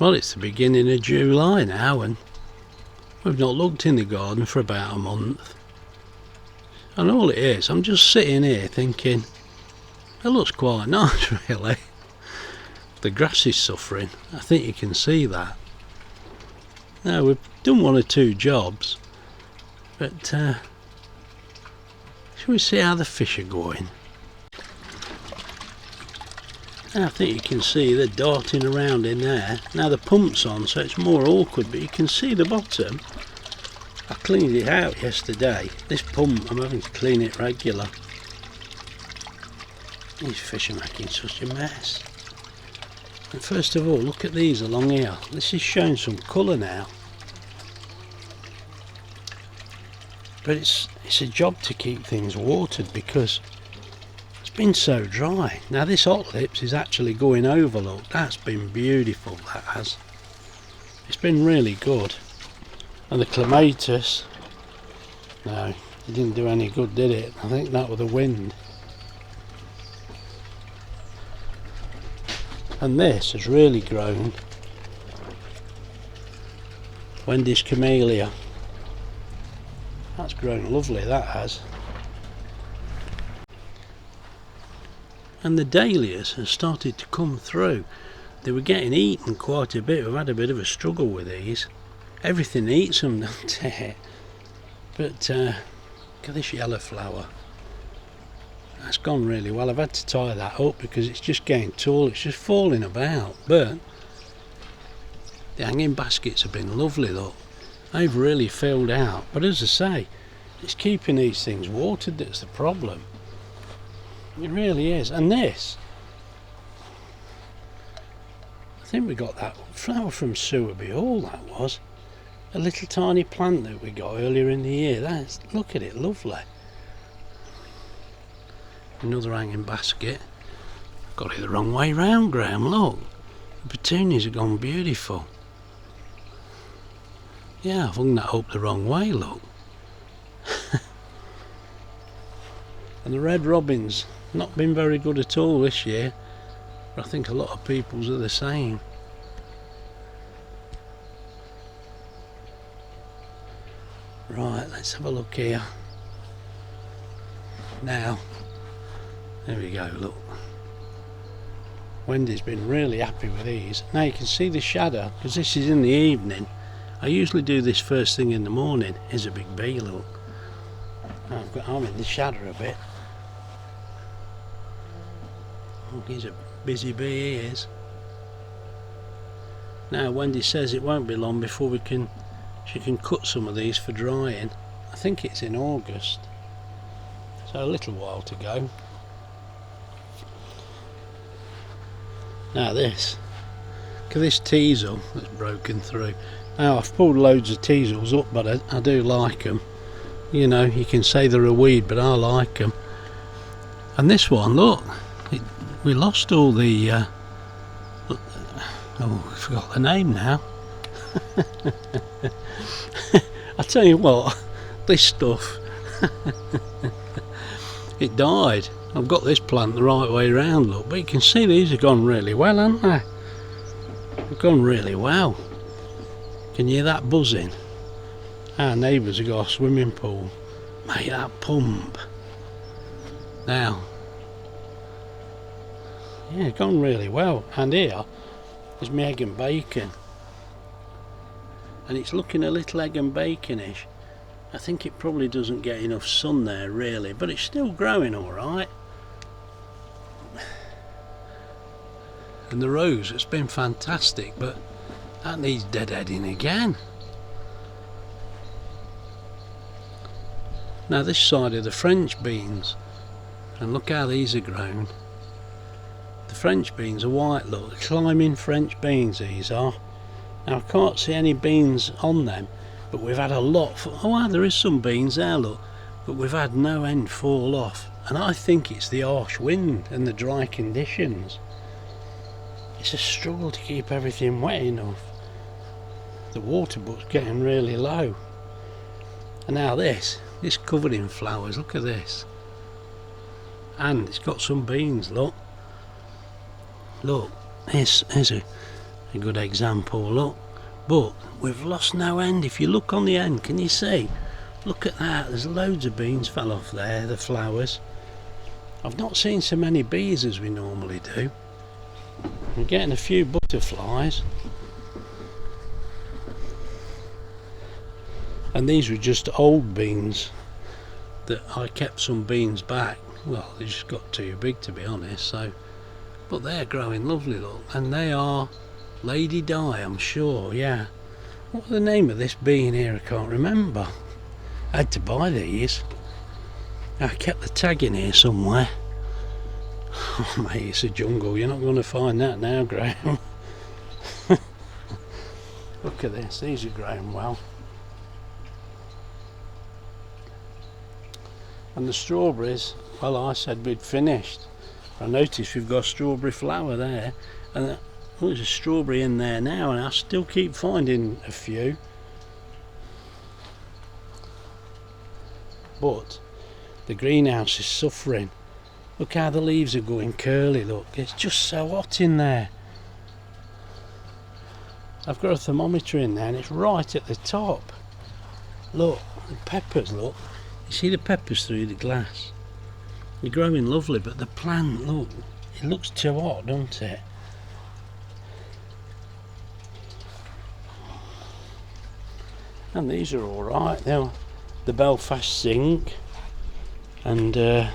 Well, it's the beginning of July now, and we've not looked in the garden for about a month. And all it is, I'm just sitting here thinking, it looks quite nice really. The grass is suffering, I think you can see that. Now we've done one or two jobs, but shall we see how the fish are going? I think you can see they're darting around in there. Now the pump's on, so it's more awkward, but you can see the bottom. I cleaned it out yesterday. This pump, I'm having to clean it regular. These fish are making such a mess. And first of all, look at these along here. This is showing some colour now. But it's a job to keep things watered because it's been so dry. Now this hot lips is actually going over, look. That's been beautiful, that has. It's been really good. And the clematis, no, it didn't do any good, did it? I think that was the wind. And this has really grown. Wendy's camellia. That's grown lovely, that has. And the dahlias have started to come through. They were getting eaten quite a bit. We've had a bit of a struggle with these. Everything eats them, doesn't it? But look at this yellow flower. That's gone really well. I've had to tie that up because it's just getting tall. It's just falling about. But the hanging baskets have been lovely, look. They've really filled out. But as I say, it's keeping these things watered that's the problem. It really is. And this, I think we got that flower from Sewerby Hall, that was. A little tiny plant that we got earlier in the year. Look at it, lovely. Another hanging basket. Got it the wrong way round, Graham, look. The petunias have gone beautiful. Yeah, I've hung that up the wrong way, look. And the red robins, not been very good at all this year. But I think a lot of people's are the same. Right, let's have a look here. Now, there we go, look. Wendy's been really happy with these. Now you can see the shadow, because this is in the evening. I usually do this first thing in the morning. Here's a big bee, look. I'm in the shadow a bit. Oh, he's a busy bee, he is. Now Wendy says it won't be long before she can cut some of these for drying. I think it's in August. So a little while to go. Now this. Look at this teasel that's broken through. Now I've pulled loads of teasels up, but I do like them. You know, you can say they're a weed, but I like them. And this one, look, we lost all the oh, I forgot the name now. I tell you what, this stuff it died. I've got this plant the right way round, look, but you can see these have gone really well, haven't they? They've gone really well. Can you hear that buzzing? Our neighbours have got a swimming pool. Mate, that pump. Now, yeah, it's gone really well. And here is my egg and bacon. And it's looking a little egg and baconish. I think it probably doesn't get enough sun there really, but it's still growing alright. And the rose, it's been fantastic, but that needs deadheading again. Now this side of the French beans, and look how these are grown. The French beans are white, look, climbing French beans these are. Now I can't see any beans on them, but we've had a lot. Oh wow, there is some beans there, look, but we've had no end fall off. And I think it's the harsh wind and the dry conditions. It's a struggle to keep everything wet enough. The water butt's getting really low. And now this covered in flowers, look at this. And it's got some beans, look. Look, here's a good example, look. But we've lost no end. If you look on the end, can you see? Look at that, there's loads of beans fell off there, the flowers. I've not seen so many bees as we normally do. I'm getting a few butterflies. And these were just old beans that I kept some beans back. Well, they just got too big, to be honest, so. But they're growing lovely, look. And they are Lady Di, I'm sure, yeah. What's the name of this bean here? I can't remember. I had to buy these. I kept the tag in here somewhere. Oh mate, it's a jungle. You're not going to find that now, Graham. Look at this. These are growing well. And the strawberries, well, I said we'd finished. I noticed we've got a strawberry flower there, and there's a strawberry in there now, and I still keep finding a few. But the greenhouse is suffering. Look how the leaves are going curly, look. It's just so hot in there. I've got a thermometer in there and it's right at the top. Look, the peppers, look. You see the peppers through the glass? They're growing lovely, but the plant, look, it looks too hot, doesn't it? And these are alright. They're the Belfast Zinc, and a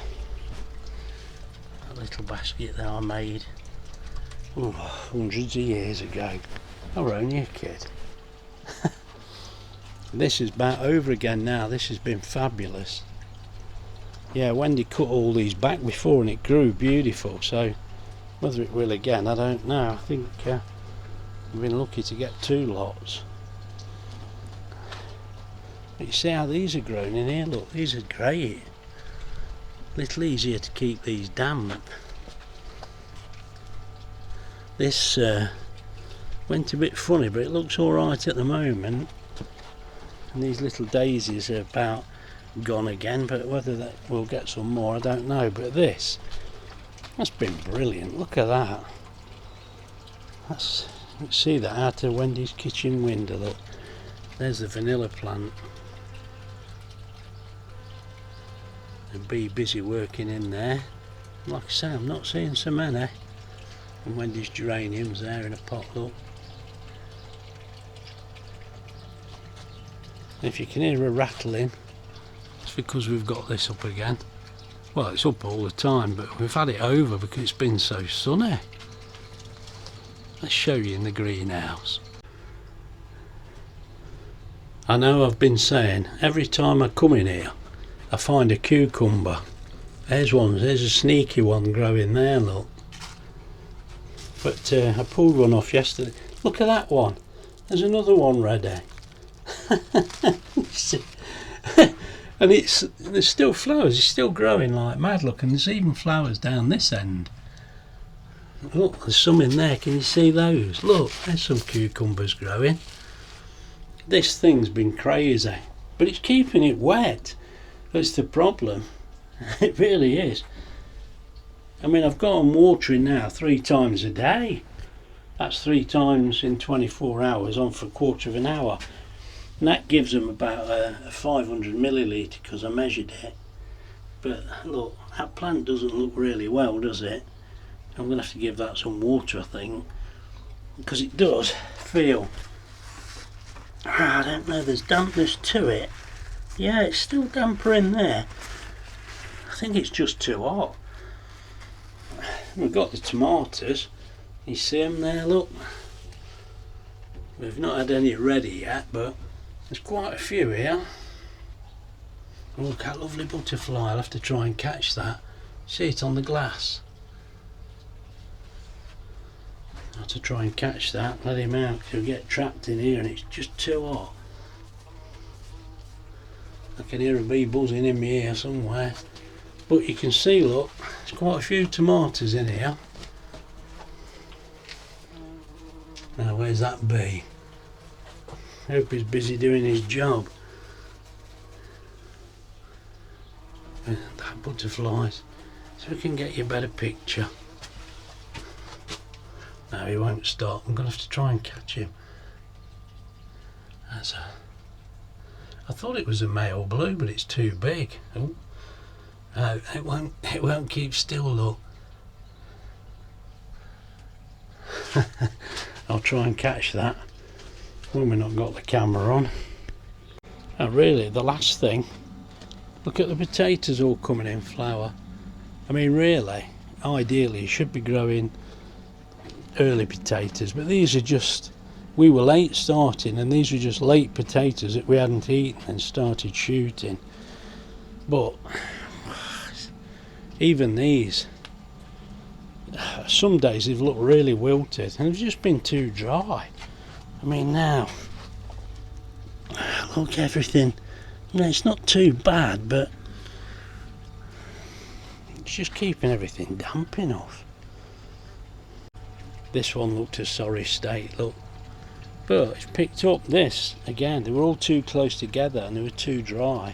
little basket that I made hundreds of years ago. I were only a kid. This is back over again now. This has been fabulous. Yeah, Wendy cut all these back before and it grew beautiful, so whether it will again I don't know. I think I've been lucky to get 2 lots. But you see how these are growing in here, look, these are great. Little easier to keep these damp. This went a bit funny, but it looks alright at the moment. And these little daisies are about gone again, but whether that we'll get some more I don't know. But this, that's been brilliant. Look at that. Let's see that out of Wendy's kitchen window. Look, there's the vanilla plant. The bee busy working in there. Like I say, I'm not seeing so many. And Wendy's geraniums there in a pot, look. If you can hear a rattling, it's because we've got this up again. Well, it's up all the time, but we've had it over because it's been so sunny. Let's show you in the greenhouse. I know I've been saying, every time I come in here, I find a cucumber. There's one, there's a sneaky one growing there, look. But I pulled one off yesterday. Look at that one. There's another one ready. And there's still flowers, it's still growing like mad, look, and there's even flowers down this end. Look, there's some in there, can you see those? Look, there's some cucumbers growing. This thing's been crazy, but it's keeping it wet. That's the problem. It really is. I mean, I've got them watering now 3 times a day. That's 3 times in 24 hours on for a quarter of an hour. And that gives them about a 500 millilitre because I measured it. But look, that plant doesn't look really well, does it? I'm going to have to give that some water, I think, because it does feel, I don't know, there's dampness to it. Yeah, it's still damper in there. I think it's just too hot. We've got the tomatoes. You see them there, look. We've not had any ready yet, but there's quite a few here. Oh, look, that lovely butterfly. I'll have to try and catch that. See it on the glass. I'll have to try and catch that, let him out, because he'll get trapped in here and it's just too hot. I can hear a bee buzzing in my ear somewhere. But you can see, look, there's quite a few tomatoes in here. Now, where's that bee? I hope he's busy doing his job. That butterflies. So we can get you a better picture. No, he won't stop. I'm going to have to try and catch him. I thought it was a male blue, but it's too big. Oh, no, it won't keep still, look. I'll try and catch that when we've not got the camera on. Oh, really, the last thing, look at the potatoes all coming in flower. I mean, really, ideally you should be growing early potatoes, but these are just, we were late starting, and these were just late potatoes that we hadn't eaten and started shooting. But even these, some days they've looked really wilted and they've just been too dry. I mean, now look, everything, you know, it's not too bad, but it's just keeping everything damp enough. This one looked a sorry state, look, but it's picked up this again. They were all too close together and they were too dry.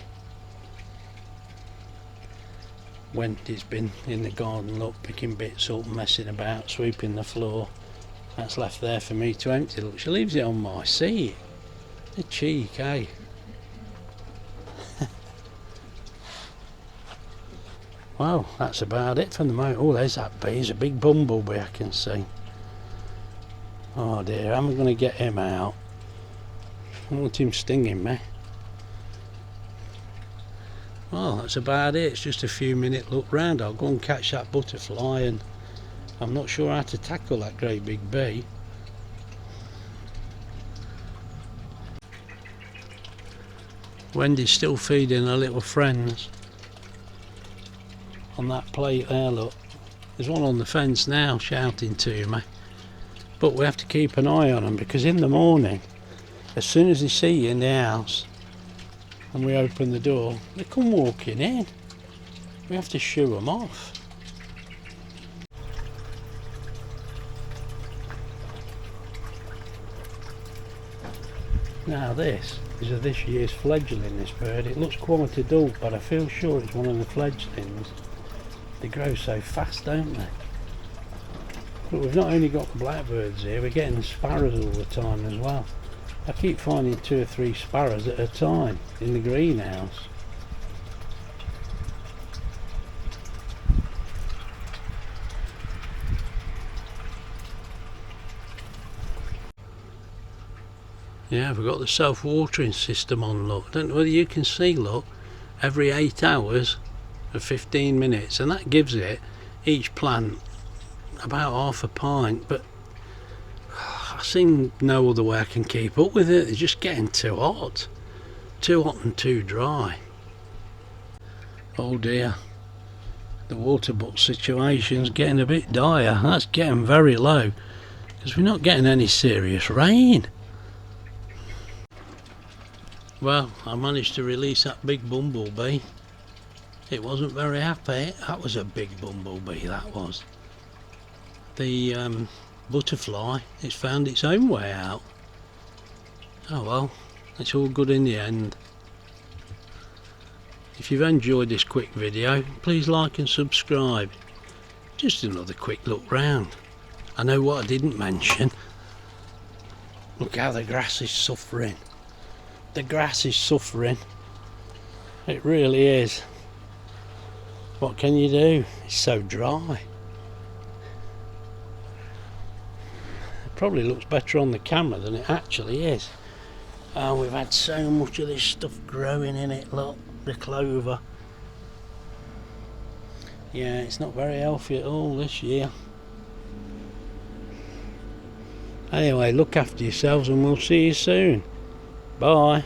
Wendy's been in the garden, look, picking bits up, messing about, sweeping the floor. That's left there for me to empty. Look, she leaves it on my seat. The cheek, eh? Well, that's about it for the moment. Oh, there's that bee. There's a big bumblebee I can see. Oh dear, how am I going to get him out? I don't want him stinging me. Well, that's about it. It's just a few minute look round. I'll go and catch that butterfly, and I'm not sure how to tackle that great big bee. Wendy's still feeding her little friends on that plate there, look. There's one on the fence now shouting to me. But we have to keep an eye on them, because in the morning, as soon as they see you in the house and we open the door, they come walking in. We have to shoo them off. Now this is of this year's fledgling, this bird. It looks quite adult, but I feel sure it's one of the fledglings. They grow so fast, don't they? But we've not only got blackbirds here, we're getting sparrows all the time as well. I keep finding 2 or 3 sparrows at a time in the greenhouse. Yeah, we've got the self-watering system on, look. I don't know whether you can see, look, every 8 hours for 15 minutes, and that gives it, each plant, about half a pint, but I see no other way I can keep up with it. It's just getting too hot and too dry. Oh dear, the water butt situation's getting a bit dire. That's getting very low because we're not getting any serious rain. Well, I managed to release that big bumblebee. It wasn't very happy. That was a big bumblebee, that was. The butterfly, it's found its own way out. Oh well, it's all good in the end. If you've enjoyed this quick video, please like and subscribe. Just another quick look round. I know what I didn't mention. Look how the grass is suffering. The grass is suffering. It really is. What can you do? It's so dry. Probably looks better on the camera than it actually is. Oh, we've had so much of this stuff growing in it, look, the clover. Yeah, it's not very healthy at all this year. Anyway, look after yourselves and we'll see you soon. Bye.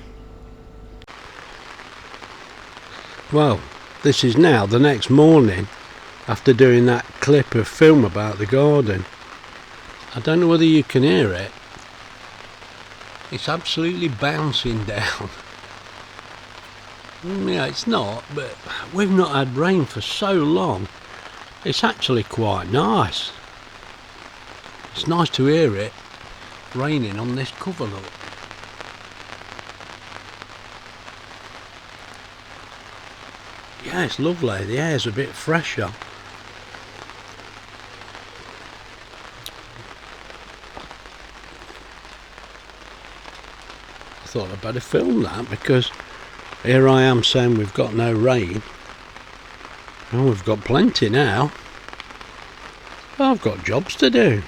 Well, this is now the next morning after doing that clip of film about the garden. I don't know whether you can hear it. It's absolutely bouncing down. Yeah, it's not, but we've not had rain for so long. It's actually quite nice. It's nice to hear it raining on this cover, look. Yeah, it's lovely. The air's a bit fresher. thought I'd better film that, because here I am saying we've got no rain, and we've got plenty now. I've got jobs to do.